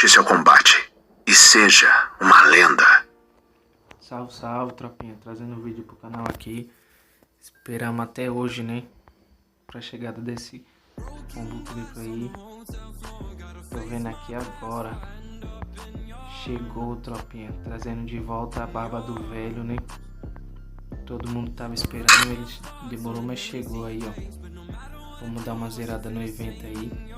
Junte-se ao combate e seja uma lenda. Salve, salve, tropinha. Trazendo um vídeo pro canal aqui. Esperamos até hoje, né? Pra chegada desse combo clipe aí. Tô vendo aqui agora. Chegou, tropinha. Trazendo de volta a barba do velho, né? Todo mundo tava esperando, ele demorou, mas chegou aí, ó. Vamos dar uma zerada no evento aí.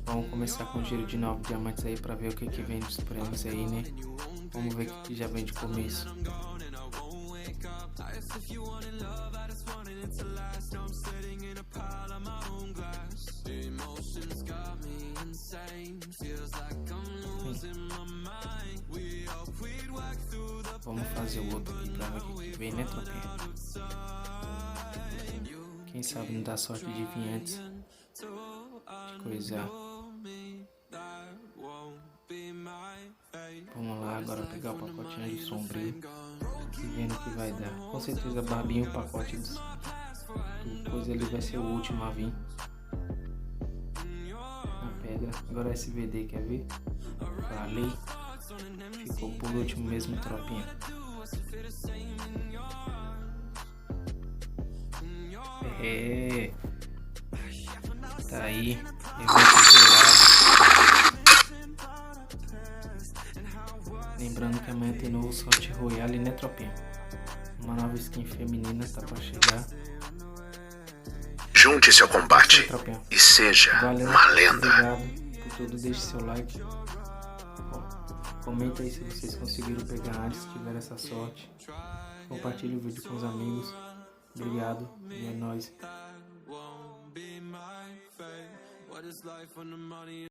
Vamos começar com o giro de 9 diamantes aí pra ver o que vem dos prêmios aí, né? Vamos ver o que já vem de começo. Vamos fazer o outro aqui pra ver o que vem, né, tropinha? Quem sabe não dá sorte de vir antes. Que coisa. Vamos lá agora pegar o pacotinho de sombrio e vendo o que vai dar. Com certeza barbinha o pacote do coisa ali vai ser o último a vir. Uma pedra. Agora SVD, quer ver? Falei. Ficou por último mesmo, tropinha. É. Tá aí. Evento zerado. Lembrando que amanhã tem novo Sorte Royale, né, tropinha? Uma nova skin feminina tá pra chegar. Junte-se ao combate tropinha. E seja Valeu, uma lenda. obrigado por tudo. Deixe seu like. Comenta aí se vocês conseguiram pegar antes, se tiveram essa sorte. Compartilhe o vídeo com os amigos. Obrigado e é nóis.